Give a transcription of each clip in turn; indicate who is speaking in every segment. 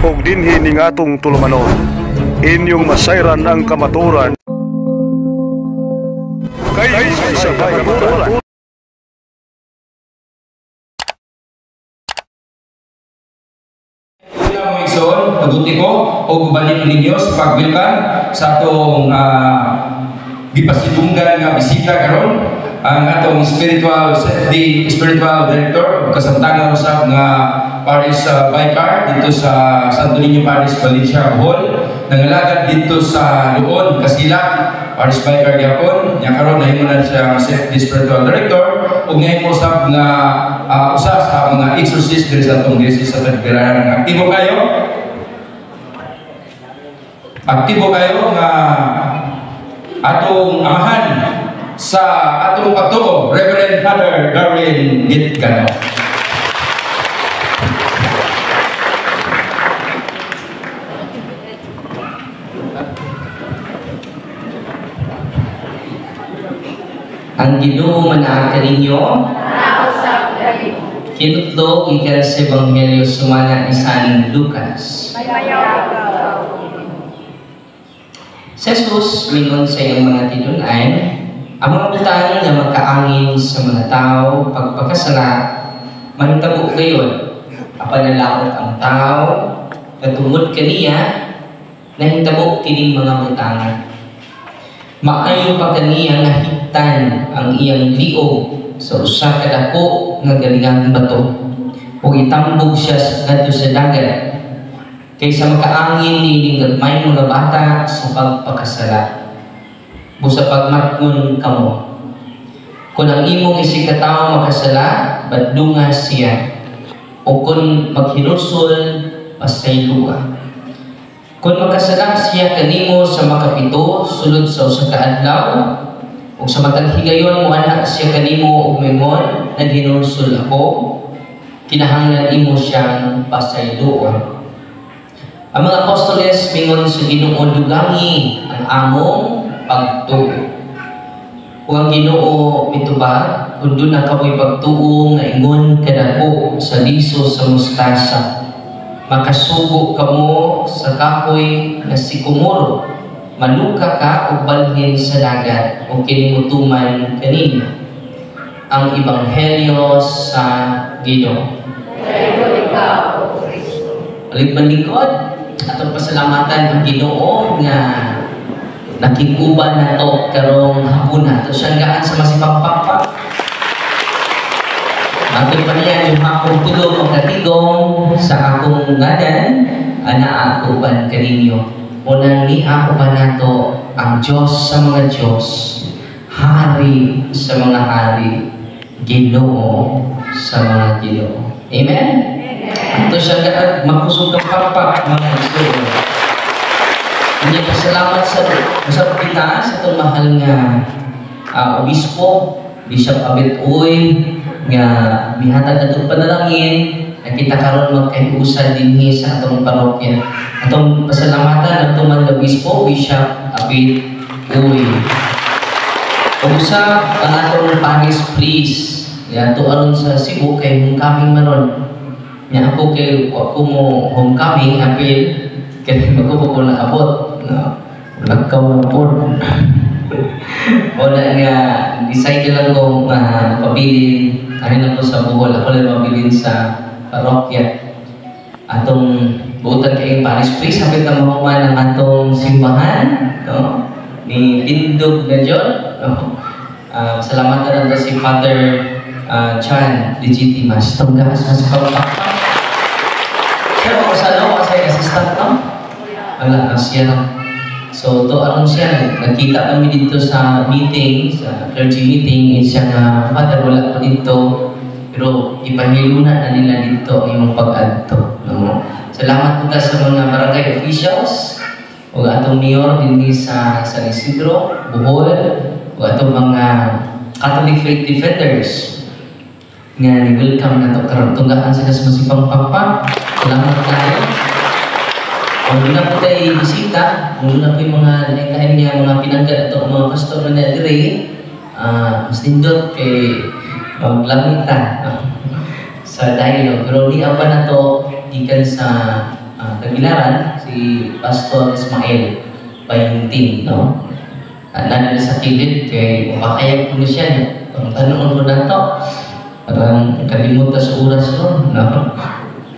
Speaker 1: ug dinhi ning atong tulumanon. Inyong masayran ang kamaturan kay sa kamaturan.
Speaker 2: Paguti ko o gubalin ninyo sa pagwilkan sa atong gipasidunggan nga bisita karon ang atong spiritual director ug kasamtangan usab nga Paris Vicar dito sa Santo Niño Parish Valencia Bohol, nangalagad dito sa Luon Kasilak Paris Vicar gyapon nya karon nahimo na siya safety spiritual director ug nahimo usab nga usa sa mga exorcist diri sa atong diocese sa Tagbiran. Aktibo kayo nga atong amahan sa atong pagtuo, Reverend Father Darwin Gitgano.
Speaker 3: Ang Ginoo manaag kaninyo, kinutlo ikan sa Ebanghelyo sumala ni San Lucas. Jesus mingon sa iyong mga tinunay, ang mga butang na magkaangin sa mga tao pagpakasala, mahitabo gayon, apanalakot ang tao, katungod kaniya, nahitabo kining mga butangan. Maayo pa kaniya nahigtan ang iyang liog sa usa ka dako nga galingang bato, ug itambog siya ngadto sa dagat, kaysa makaangin nining gagmay mga bata sa pagpakasala. Busa pagmatngon kamo. Kung ang imong isikataw makasala, badlunga siya. O kung maghinusol, pasaylo ka. Kung makasala siya kanimo sa makapito, sulod sa usa ka adlaw, o sa matag higayon mo anak siya kanimo og mingon, naghinusol ako, kinahanglan imo siyang pasayloon. Ang mga apostoles mingon sa Ginoo, dugangi ang among pagtuo. Kung ang Ginoo mitubag, kung doon na kamoy pagtuo nga ingon kadako sa liso sa mustasa, makasugo kamo sa kahoy nga sikumoro, maluka ka o balhin sa dagat o kinimutuman kanino. Ang Ebanghelyo sa Ginoo. Balik-balikod, atong pasalamatan ang Ginoo nga nakikuban na to karong hapuna. Ito siyang gaan sa masipagpapa. Atong paniyan yung akong tulong ang katigong sa akong ngadan, ana ako ban kaninyo. Unang ni ako ba nato ang Diyos sa mga Diyos, Hari sa mga hari, Ginoo sa mga Ginoo. Amen? Ito siya gaan magkusog ng papa mga igsoon. Hindi pasalamat sa kita sa itong mahal nga obispo, Bishop Abet Uy, nga bihatag na itong panalangin na kita karon magkahiusan din sa atong parokya. Atong pasalamatan atong mga obispo, Bishop Abet Uy. Pag-usap ang atong Paris please. Yan, aron sa Cebu kay homecoming manon. Yan ako kay ako mo homecoming apil kay magkupo na abot. Nagkaw na po. Wala nga, decide lang ko pabilin. Ano lang ko sa Bohol. Ako lang mabilin sa parokya. Atong buutan kayong Paris Please. Hapit na mahuman ang atong simbahan. No? Ni Lindog na John. No? Salamatan nato si Father Chan Legitimas. Tunggas na sa pagpapakpak. Siya ako sa loob kasi assistant no? Wala, siya lang. So, to anong siya, nagkita kami dito sa meeting, sa clergy meeting, siya nga, Father, wala pa dito, pero ipahiluna na nila dito yung pag-adto. No? Salamat po sa mga barangay officials, o atong mayor din sa San Isidro, Bohol, o atong mga Catholic Faith Defenders, nga ni-welcome na ito, karoon tunggaan sa masipang papa. Salamat tayo. Kung doon na po tayo bisita, kung doon na po yung mga lain niya, mga pinanggat ito, mga pastor na nagre, mas nindot kay maglamita sa dialogue. Pero di apa na to, ikan sa Tagbilaran, si Pastor Ismael Bayuntin, no? Nandun sa kilid, kay makakayag ko siya, pang tanong ko na to. Parang kalimutan sa oras ko, no?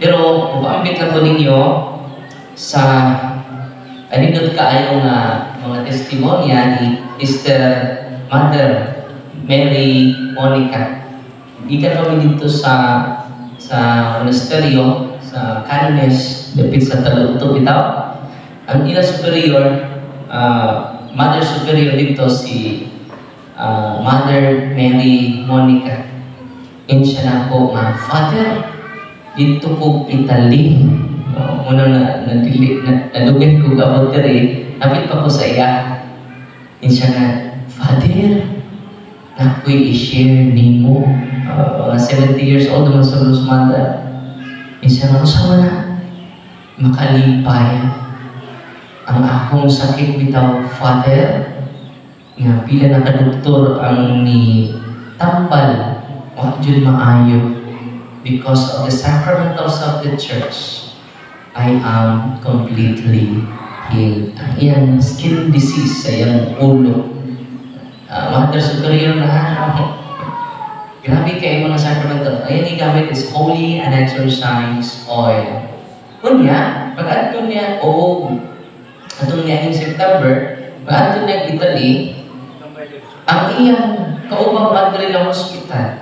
Speaker 3: Pero, upaambit lang ko ninyo sa alindot kaayo nga mga testimonya ni Sister Mother Mary Monica. Ikan kami dito sa monasteryo, sa Canones, dapit sa Taluto, bitaw. Ang ina superior, Mother Superior dito si Mother Mary Monica. Siya na po, Father, dito po Italy. Muna nadugay ko kabot diri, napit pa ko sa iya. Siya na, Father, ako'y i-share ni mo. Mga 70 years old naman sa Luzmanda. Siya na, usama na, makalipay ang akong sakit bitaw, Father, nga pila na kadoktor ang ni tambal, wag dyan maayo. Because of the sacramentals of the church, I am completely healed. Ang iyang skin disease sa iyang ulo. Mother Superior na grabe kayo mga sacramental. Ayan gamit is holy and exorcise oil. Kunya, pag-ato niya, atong niya in September, pag-ato niya Italy, ang iyang kaubang padre ng hospital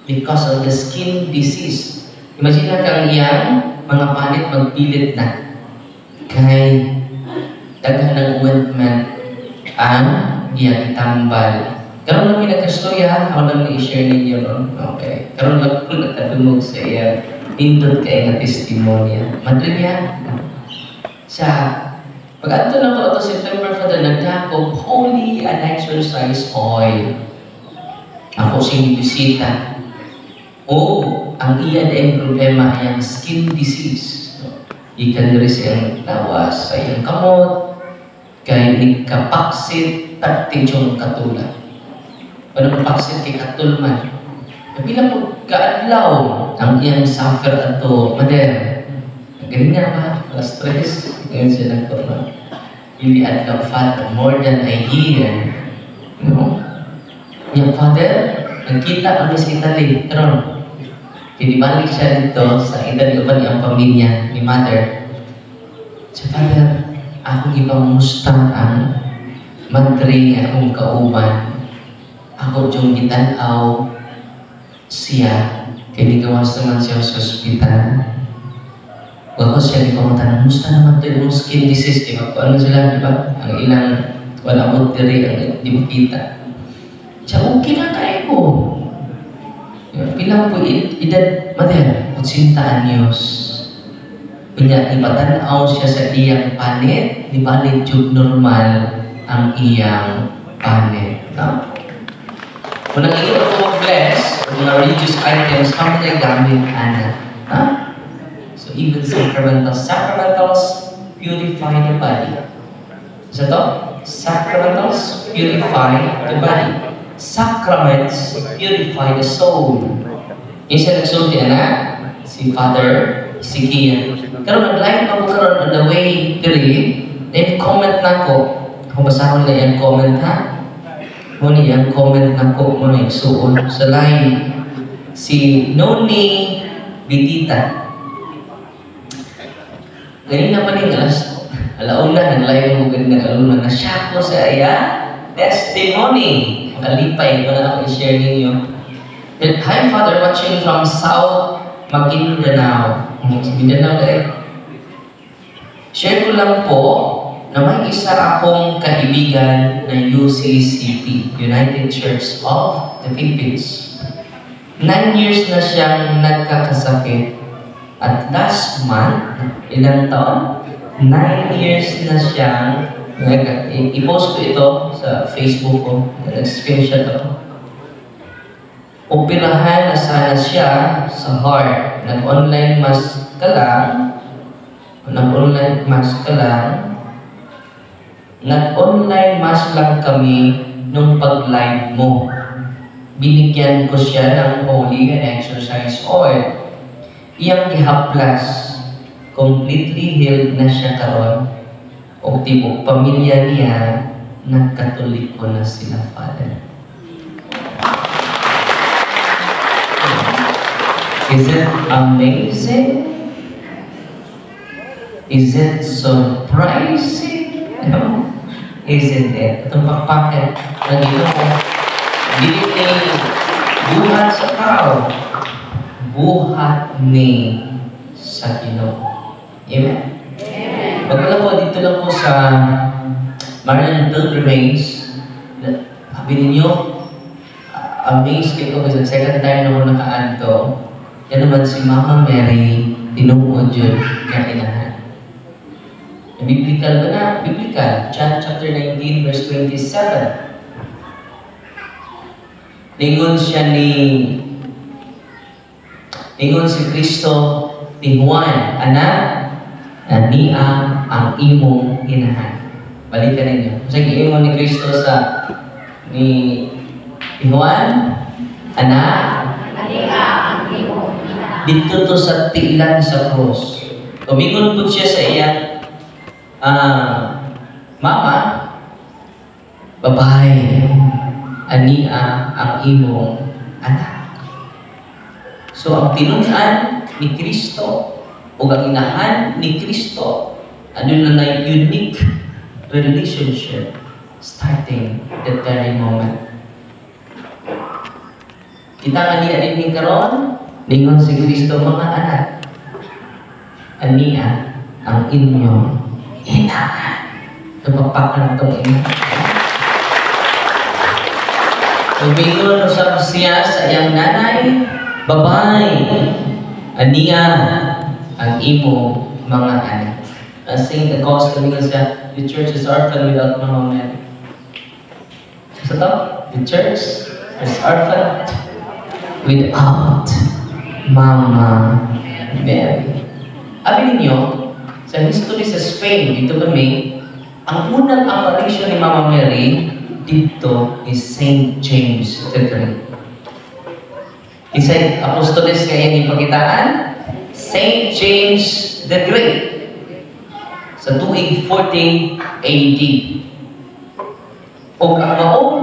Speaker 3: because of the skin disease. Imagine na kang iyang mga panit magpilit na. Kay daghan ng ointment ang iyang itambal. Karoon lang pinagkastorya, ako lang na-share ninyo nun. Okay. Karoon lang po nagkatulog sa iya. Pindot kayo na testimonya. Madrid yan. Siya, pag-ato na po ito September, Father, nagdakop holy and exorcise oil. Ako siyang bisita. Ang iya na yung problema ay ang skin disease. Ikan rin siyang lawas sa iyang kamot, kaya ikapaksit at tidyong katulad. Panong paksit kay katulman. Nabilang po kaadlaw ang iyang suffer ato, Mother. Ganyan nga ba? Alas 3. Ngayon siya nagtulman. Hindi adlaw, Father, more than a year. No? Yung Father, nagkita kami sa Italy. Pero, pinibalik siya dito sa Italy o ba niyang pamilya ni Mother. So, Father, akong ibang musta ang madre akong kauban. Ako diyong gitanaw siya, kinigawas naman siya sa ospital. Wala siya di pamutan, musta naman ito yung skin disease, di ba? Ano sila, di ba? Ang ilang, wala mo diri, ang di mo kita. Siya, okay na tayo po. Pilang po, edad, Mother, 80 anyos. Pinya, ipatanaw siya sa iyang panit, di balik yung normal ang iyang panit. No? Kung nakikita ko mag-bless, mga religious items, kami na gamit, Ana. Ha? So, even sacramentals purify the body. So, ito, sacramentals purify the body. Sacraments purify the soul. Yung siya nagsulti, Ana, si Father, si Kia. Pero nag-like pa ko karoon on the way 3, then comment na ko. Kung basahon na yung comment, ha? Muna yung comment na ko muna yung suon sa line. Si Noni Bitita. Ganyan na pa rin alauna, nag-live mo ganyan alauna na siya ko sa iya testimony. Makalipay ko na ako i-share ninyo. Hi Father, watching from South Maguindanao. Mindanao guys. Share ko lang po na may isa akong kaibigan na UCCP, United Church of the Philippines. 9 years na siyang nagkakasakit. At last month, ilang taon? 9 years na siyang, i-post ko ito sa Facebook ko, nag-screenshot ako. Operahan na sana siya sa heart. Nag-online mass ka lang, nag-online mass lang kami nung pag-live mo. Binigyan ko siya ng holy and exorcise oil. Iyang ihaplas. completely healed na siya karon o tibok pamilya niya nagkatoliko na sila, Father. Is it amazing? Is it surprising? No? Isn't it? Itong pakpakan na Ginoo, dili ni buhat sa tao, buhat ni sa Ginoo. Amen? Pagkala po, dito lang po sa Marian Pilgrimage, sabi ninyo, amazed kayo kasi second time na mo nakaanto, yan naman si Mama Mary, tinuod yun, kaya inahan. Biblical ba na? Biblical. John chapter 19, verse 27. Ningon si Kristo ni Juan, anak, niya ang imong inahan. Balikan ninyo. Sige, ingon ni Kristo sa ni Juan, anak, niya ang imong inahan. Dito to sa tiilan sa krus. Tumingon po siya sa iya, mama, babae, ania ang imong anak. So, ang tinunan ni Kristo o ang inahan ni Kristo, ano na unique relationship starting that very moment. Kita nga niya din karon, ningon si Kristo, mga anak, ania ang inyong inahan. Napapakan itong inahan. Tumingon sa siya sa iyang nanay, babae, aniya ang imo mga anak. As St. Augustine, tumingon siya, the church is orphan without Mama Mary. So to, the church is orphan without Mama Mary. Abi ninyo, sa history sa Spain, dito kami, ang unang apparition ni Mama Mary dito is St. James the Great. Isa apostoles kaya ni pagitaan, St. James the Great sa tuig 40 AD. O ang maong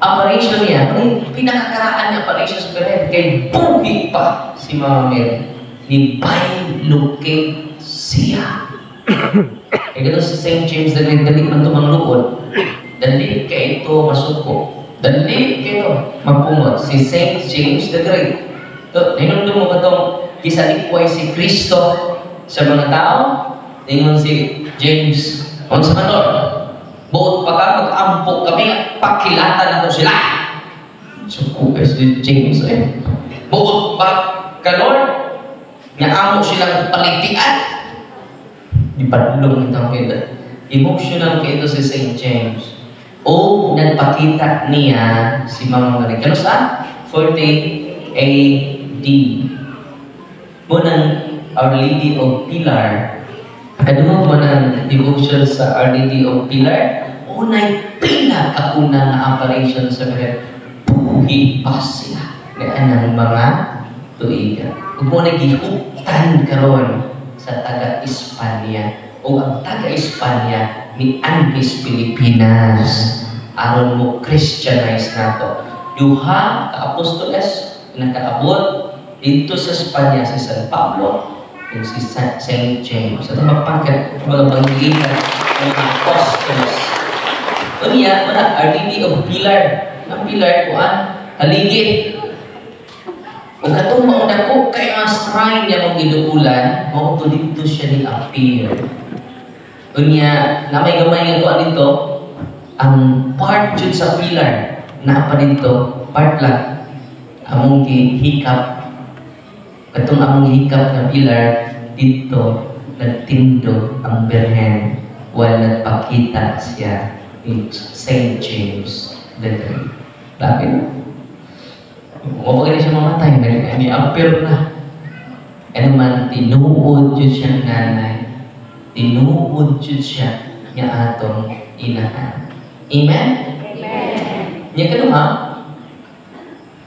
Speaker 3: apparition niya, pinakakaraan niya apparition sa Peret, kay buhi pa si Mama Mary. Ni Bailuke siya. E gano'n si St. James the Great, dali man ito manglukod. Dali kayo ito masuko. Dali kayo magpumot. Si St. James the Great. So, ninundong mo ba itong kisalikway si Kristo sa mga tao? Ningon si James, kung sa manor, buot pa ka, mag-ampo kami, pakilatan na ito sila. So, si James, buot pa ka, Lord, nga amo silang palitian. Ipadlong itang kita. Emotional kayo si St. James. O nagpakita niya si Mama Mary. Kano saan? 40 AD. Munang Our Lady of Pilar. Ano mo ng devotion sa Our Lady of Pilar? Unay pinakakuna na apparition sa Peret. Buhi pa sila. Gaan ng mga tuiga. Kung mo nagihuktan karon sa taga-Espanya o ang taga-Espanya ni Angles Pilipinas aron mo Christianize nato. Duha ka-apostoles nakaabot dito sa Espanya si San Pablo ug si St. James. At mapangkat mga panggitan ng mga apostoles. Unya, mana Our Lady of Pilar. Ang Pilar kuan haligi. Kung katong mauna ko, kaya ang shrine niya mong gidukulan, mao to dito siya ni-appear. Kunya, na may gamay nga kuan dito, ang part dyan sa pilar, na pa dito, part lang, among hikap, katong among hikap na pilar, dito, nagtindo ang Birhen, while nagpakita siya ni St. James the Great. Bakit? Huwag siya mamatay, ni-appear na. Ano man, tinuod yun siyang nanay. Tinuod yun siya niya atong inahan. Amen? Amen. Niya ka ha?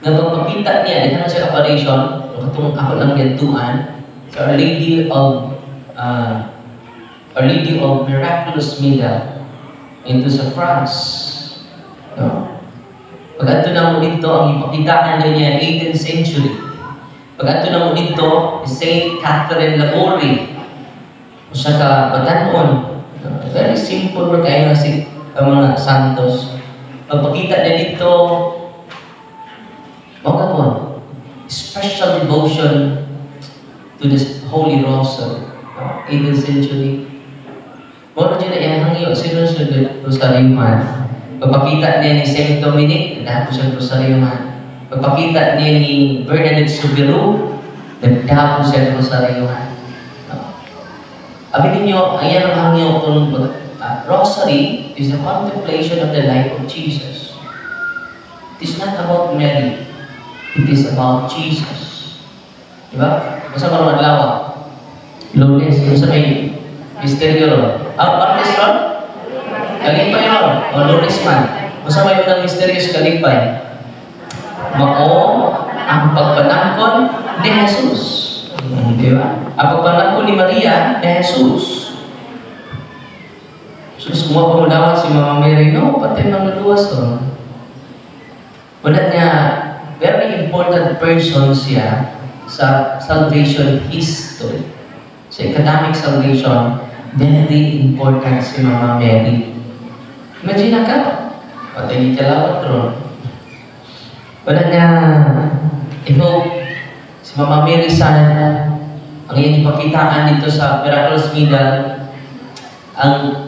Speaker 3: Napagpakita niya, di na siya apparition, katong ako lang gantuan, sa Our Lady of Our Lady of Miraculous Mida into sa France. No? Pag ato na mo dito, ang ipakitaan na niya 18th century. Pag ato na mo dito, Saint Catherine Laborie. O sa kabatanon. Very simple na kayo ang mga santos. Pagpakita na dito, mga special devotion to the Holy Rosary. 18th century. Muna dyan na yung hangyo, sinunod Rosaryuhan. Pagpakita niya ni Saint Dominic, nagdako siya Rosaryuhan. Pagpakita niya ni Bernadette Soubirous, nagdako siya Rosaryuhan. Abinin niyo, ayan ang hangyo kung Rosary is the contemplation of the life of Jesus. It is not about Mary. It is about Jesus. Diba? Basta marunong adlaw. Lunes, basta may misteryo ron. Martes ron? Kalipay ron. O Lunes man. Basta may unang misteryo sa kalipay. Mao ang pagpanangkon ni Jesus. Diba? Ang pagpanangkon ni Maria ni Jesus. Sus, kung mapamudawan si Mama Mary, no, patay mga luwas ron. Wala niya, very important person siya sa salvation history. Sa academic salvation, very important si Mama Mary. Imagine ka, patay ni kalawat ron. Wala niya, ikaw, si Mama Mary sana, ang iyong ipakitaan dito sa Miraculous Mida, ang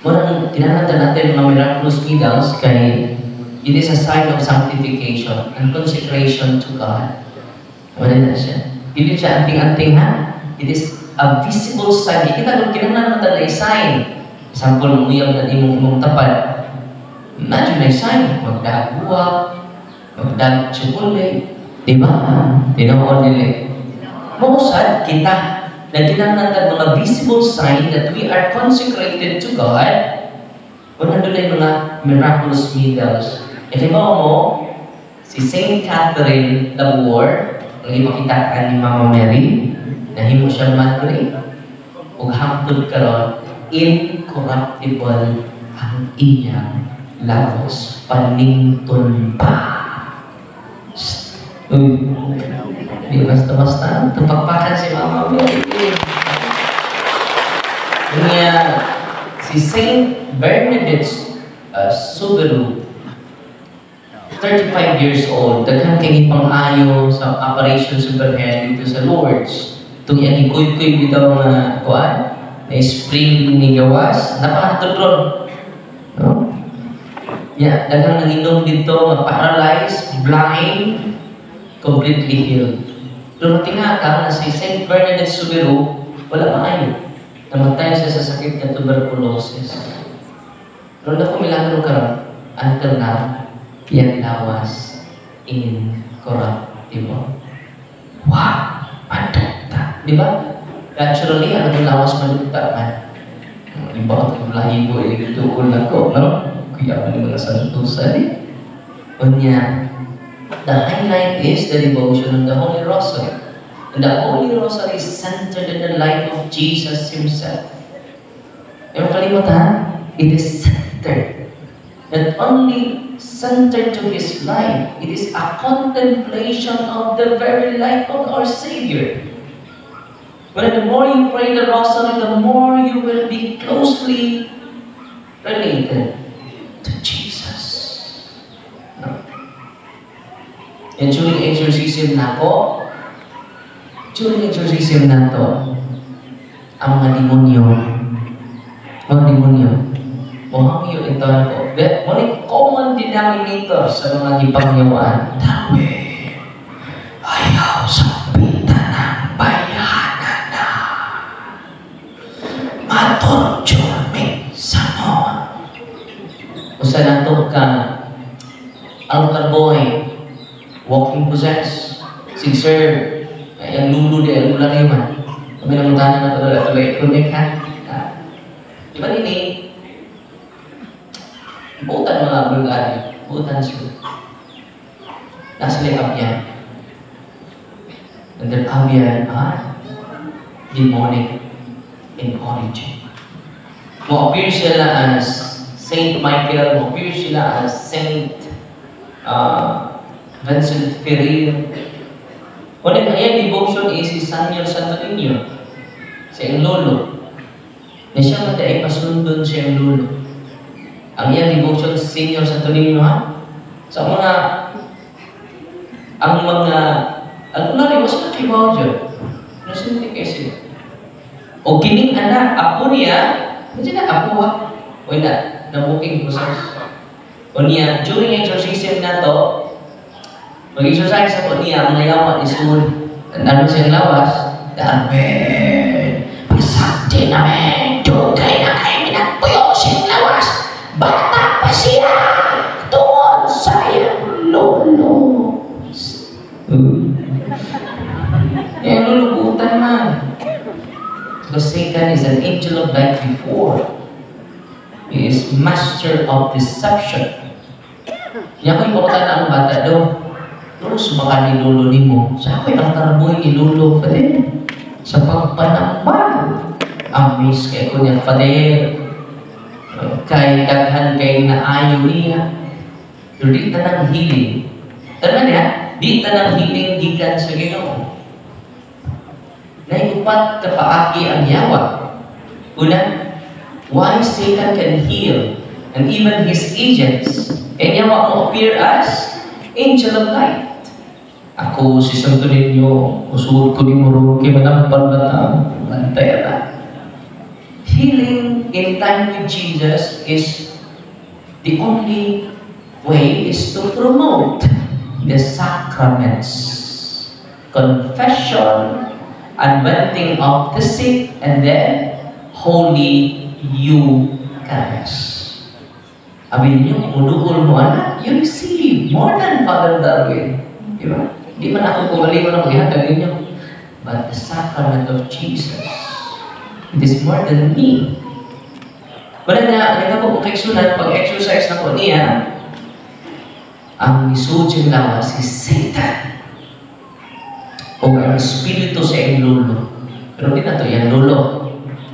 Speaker 3: munang tinanatan natin mga Miraculous Midals kay it is a sign of sanctification and consecration to God. Wala na siya. Hindi siya anting-anting ha. It is a visible sign. Ikita kung kinanatan na sign. Example, umuyag na imong tapad. Imagine na sign. Magdaguwa, magdag-chocolate. Diba? Tinoon nila. Mausad kita na kinanatan mga visible sign that we are consecrated to God. Kung nandun na yung mga miraculous miracles. Ito mo, si Saint Catherine Laborie, ang ipakitaan ni Mama Mary, nahimo siyang Madre, ug hangtod karon incorruptible ang iyang lawas, panington pa. Di basta-basta, tupakpakan si Mama Mary. Kaya si Saint Bernadette Soubirous, 35 years old, daghan kay pang-ayo sa Operation Superhead dito sa Lourdes. Itong yan, ikuy-kuy dito mga kuwan, na spring ni gawas, napakatod ron. No? Yeah, daghan nag-inom dito, paralyzed, blind, completely healed. Pero tingaka na si Saint Bernadette Soubirous, wala maayo. Namatay siya sa sakit na tuberculosis. Pero na kumilagro ka ron, until now, yan lawas incorruptible. Wow! Madugta. Di ba? Naturally, ano yung lawas madugta man? Di ba? Ito yung lahibo, ituul na ko, no? Kaya ano mga santusan eh. Kunya, the highlight is the devotion of the Holy Rosary. And the Holy Rosary is centered in the life of Jesus Himself. Yung kalimutan, it is centered. Not only centered to His life, it is a contemplation of the very life of our Savior. When the more you pray the Rosary, the more you will be closely related to Jesus. No? And during exorcism na po, ang mga demonyo, Muhangyo ito po. Ngunit common denominator sa mga gipangyawaan. Dami. Ayaw sa pinta ng bayanan na. Matorture minsan nun. Kung saan nato ka, altar boy, walking possess, si Sir, ang lulu di, ang ulari man. Kami namuntahan na tuloy, connect ha. Diba nini? Butan mga bulgari, butan siya. Nasa may abyan. And then abyan, demonic in origin. Mo-appear sila as Saint Michael, mo-appear sila as Saint Vincent Ferrer. Ulit, ayan devotion is si Samuel Santo Niño, sa iyong lolo. Na siya mata ay pasundon sa iyong lolo. Ang iyang devotion si Senior Santo Niño, ha? Sa mga, ang kunwari, mas nakibaw dyan. Nasunti kayo sila. O kining anak, apo niya, hindi na apo ha? O na, nabuking process. O niya, during exorcism na to, mag-exercise ako niya, ang nayawa ni Sul. Ano siyang lawas? Damen, pasakti namin, dugay na kayo minagpuyo siyang lawas. Bata pa siya, tungod sa iyang lolo. Yan, lulubutan man. Because Satan is an angel of light before. He is master of deception. Yan ko yung ang bata daw. Pero sumaka ni lolo ni mo. Sa ako'y ang tarboy ni lolo, Fader. Sa pagpanambal. Amaze kay ko niya, Fader. Kay daghan kay naayo niya. Pero di tanang healing. Tanda niya, di tanang healing gikan sa Ginoo. Naigupat kapaagi ang yawa. Una, why Satan can heal and even his agents. And yawa mo appear as angel of light. Ako si Santo Niño, usuod ko di mo kay manampal na bantay na. Healing in time with Jesus is the only way is to promote the sacraments, confession, anointing of the sick, and then Holy Eucharist. Abin niyo, udukol mo anak, you receive more than Father Darwin. Di ba? Di man ako kumaliwan ang ihatag ninyo. But the sacrament of Jesus, it is more than me. Wala na, nagka po kung kaigsunan, pag-exercise na po niya, ang nisudyo lang si Satan. O ang espiritu sa iyong lolo. Pero di na ito yung lolo.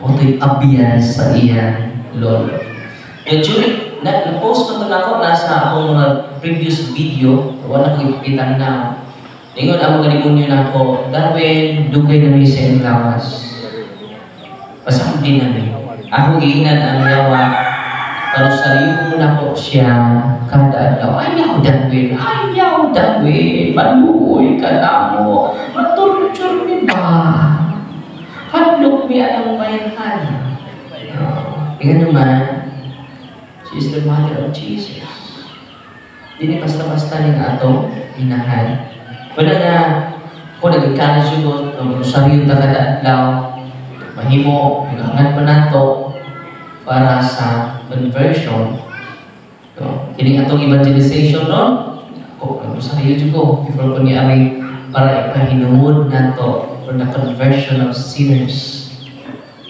Speaker 3: O ito'y abiyan sa iyang lolo. And during, na-post ko ito na ako, nasa akong previous video, wala ko ipakita na. Ngayon, ang mga demonyo na ako, Darwin, dugay na may sa iyong lawas. Pasang din namin. Ako giinan ang yawa, pero sarili mo na po siya kada adlaw. Ayaw, Darwin. Ayaw, Darwin. Maluoy ka na mo. Maturture mi ba? Hadlok mi anong bayan. Tingnan naman, she is the mother of Jesus. Hindi basta-basta rin atong inahan. Wala na, kung nag-encourage yun, ang sarili na kada adlaw, mahimo, naghangan pa nato para sa conversion. So, kining atong evangelization nun, ako, sa kayo ko, before ko niya aming para ipahinuod nato for the conversion of sinners.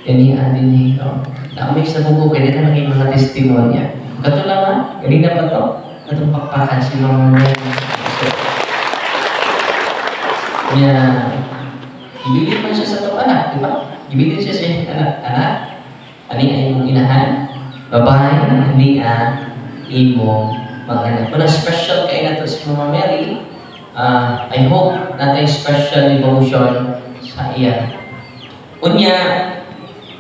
Speaker 3: Yan din niyo. Na-amig sa buko, kaya na naging mga testimonya. Kato lang ha, ganina pa to, katong pakpakan si Mama niya. Kaya, ibigay pa siya sa itong anak, di ba? Ibigay siya sa anak, ani ay mong inahan, babae, ani imong mga anak. Kung special kayo na ito si Mama Mary, I hope natin special devotion sa iya. Unya,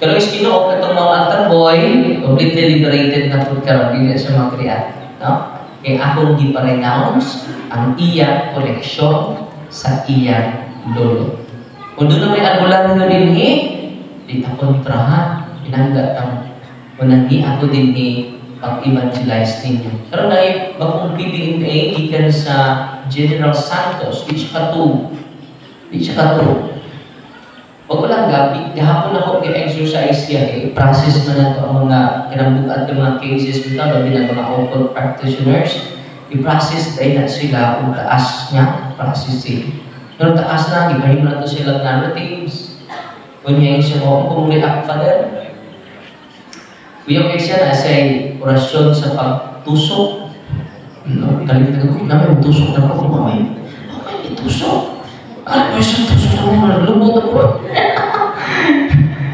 Speaker 3: kalau is Ginoo katong mga altar boy, completely liberated na po karon dili sa mga kriat, no? Kay akong gi-renounce ang iya koleksyon sa iya lolo. Kung doon na may albularyo din di ta kontrahan, pinanggat ang manangi ako din pag-evangelize ninyo. Pero na bagong PBMA, ikan sa General Santos, di siya katu. Pag walang gabi, gahapon ako i-exercise yan, process na nato ang mga kinambukat ng mga cases nito, labi ng mga occult practitioners, i-process dahil na sila kung taas niya, processing. Pero taas na, ibahin mo na ito sila narratives. Kunyayin siya mo, kung react Father. Kuya kayo siya na sa orasyon sa pagtusok. Kalimutan ko, namin tusok na ako, mamay. Okay, itusok. Ano yung isang tusok na mo, lumot ako.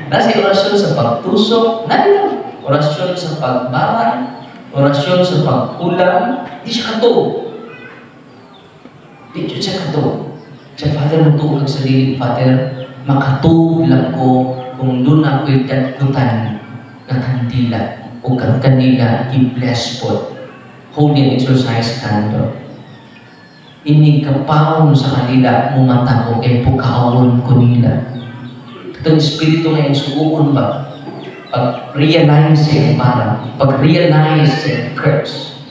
Speaker 3: Nasi orasyon sa pagtusok, nalito. Orasyon sa pagbaran, orasyon sa pagkulang, di siya kato. Di siya kato. Siya, Father, matuog sa sarili, Father, makatuog lang ko kung doon ako'y dagdutan na kandila o kanila i-bless po. Holy exercise kando. Ini kapaon sa kanila mumata ko kay pukawon ko nila. Itong Espiritu ngayon subukan ba? Pag-realize yung parang, pag-realize yung curse.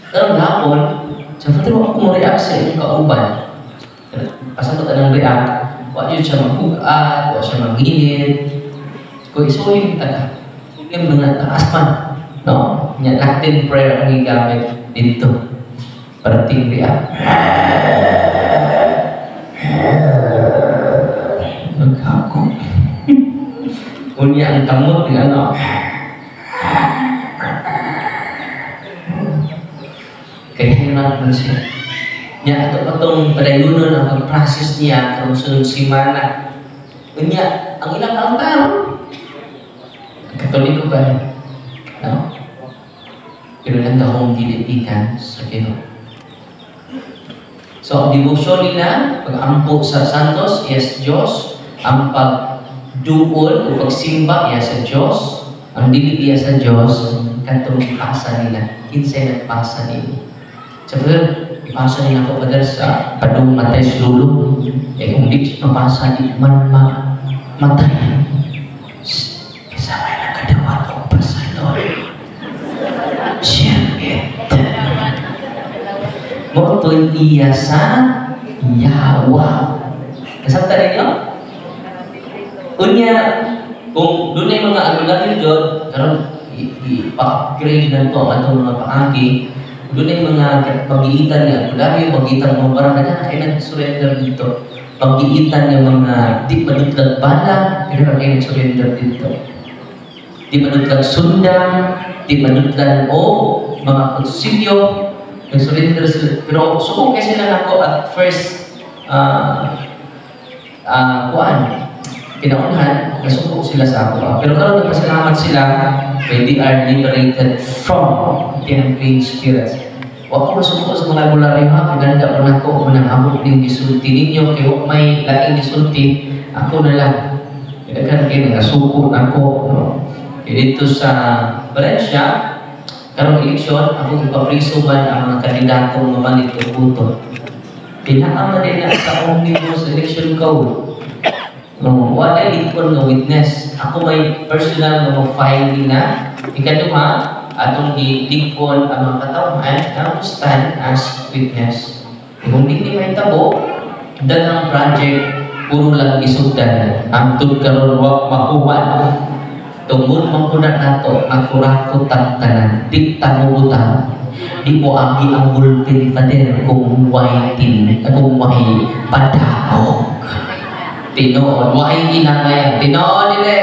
Speaker 3: Pero gapon, sa Father, wala akong react sa iyong kauban. Pasabot anong react, wala yun siya magbugat, wala siya mag-init. Kung isuhin taga, yung mga taas man, no? Yan, Latin prayer ang igamit dito. Parating react. Nagkako. Kunya ang kamot ng ano. Kaya hirap man siya. Niya ato patong padayunon ang pag-process niya karong sunod simana. Kunya ang ilang altar. Katoliko ba? No? Pero nagkahong dilipikan sa Ginoo. So, ang devotion nila, pag-ampo sa Santos, yes, Diyos. Ang pagduol o pagsimba, yes, sa Diyos. Ang dili sa Diyos, katong ipasa nila. Kinsay nagpasa nila. So, ipasa nila ako, Father, sa padung matay sa lulo. Eh, kung di mapasa, di man matay. Kasama na kadawat o pasalon. Siyempre. Moto'y iya sa yawa. Kasabta ninyo? Unya, kung doon ay mga ano lang yun dyan, karon i-upgrade na ito ang atong mga paangki, doon ay mga pag-iitan niya, lagi yung pag-iitan mga parang na kayo nag-surrender dito. Pag-iitan niya mga di madutlag bala, pero kayo nag-surrender dito. Di madutlag sundang, di madutlag mga konsilyo, nag-surrender sila. Pero subong kasi lang ako at first, kinaunahan, nasuko sila sa ako. Pero karon nagpasalamat sila when they are liberated from the unclean spirits. Huwag ko masuko sa mga albularyo ha, maganda pa na ko, unang abot din gisulti ninyo, kaya huwag may laking gisulti, ako na lang. Kaya kayo nagasuko na ako. No? Dito sa Valencia, karong eleksyon, ako ipapriso man ang mga kandidatong mamalit o puto. Pinakaman din na sa omnibus election code. Wala likon na witness. Ako may personal na mag-file na. Ikaduha, atong di-likon ang mga katauhan na stand as witness. Kung hindi may tabo, dalang project, puro lang isugdan. Ang karon wak makuha. Tungod mangkunan nato, makurakot ang tanan, di tamubutan. Di mo agi ang bulletin Father kung may padahog. Tinoon, why inangay? Tinoon nila.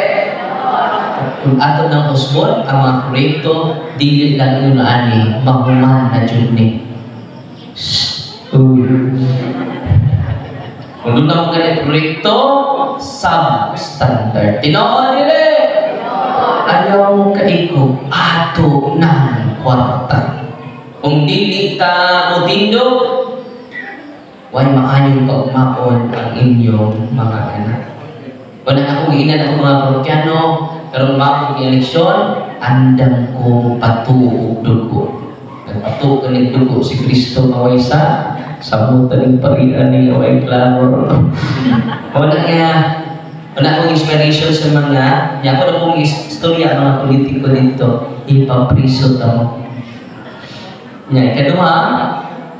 Speaker 3: Kung ato ng usbon, ang mga proyekto, dili lang yun ani, mahuman na dyan Kung doon na mga proyekto, substandard. Tinoon nila. Ayaw mo kaiko, ato ng kwarta. Kung dili ka mutindog, huwag maayong pagmakon ang inyong mga anak. Kung akong inan ako mga parokyano, karong makong eleksyon, andam ko patuog dugo. Nagpatuog ng dugo si Kristo mawaysa, samutan ng parian niya ay klaro. Wala akong inspiration sa mga, ako na pong istorya ng mga politiko dito, ipapriso tamo. Kadua,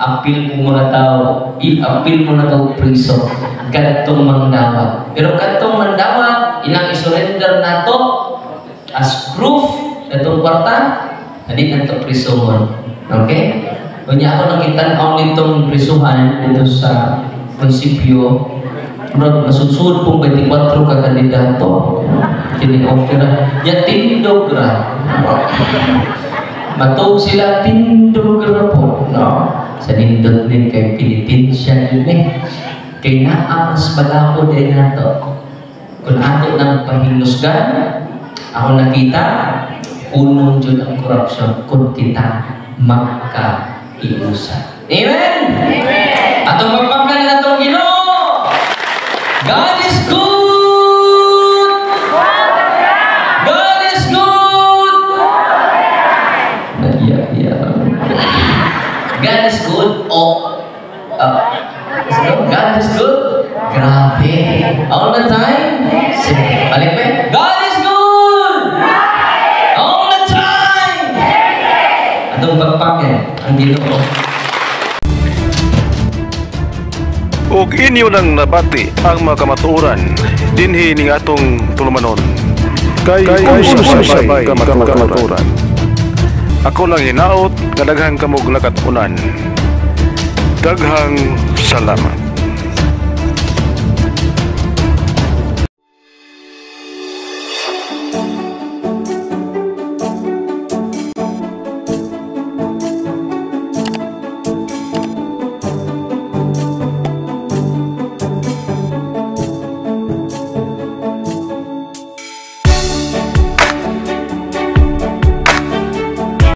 Speaker 3: apil mo mga tao, i-apil mo na tao priso, katong mangdawa. Pero katong mangdawa, ilang isurrender na to as proof katong kwarta, hindi na ito prisuhon. Okay? Kanya ako nakita nitong prisuhan dito sa prinsipyo, masusunod pong 24 ka kandidato. Kini-offer na, tindog ra. Matog sila tindog ra po. No? Sa nindot din kay Pilipinsiya yun eh. Kaya naamas balako din nato. kung ato ng pahingusgan, ako nakita, unong dyan ang korupsyon kung kita magka-iusan. Amen? Amen! Atong pagpaplan na itong Ginoo! God is good! God is good! God is good. God is good. Grabe. All the time. Balik pa. God is good. All the time. Atong pagpaplan ang Ginoo.
Speaker 1: ug inyo nang nabati ang mga kamatuoran dinhi ning atong tulumanon kay sabay kamatuoran. Ako lang hinaot nga daghang kamog lakatunan. Daghang salamat.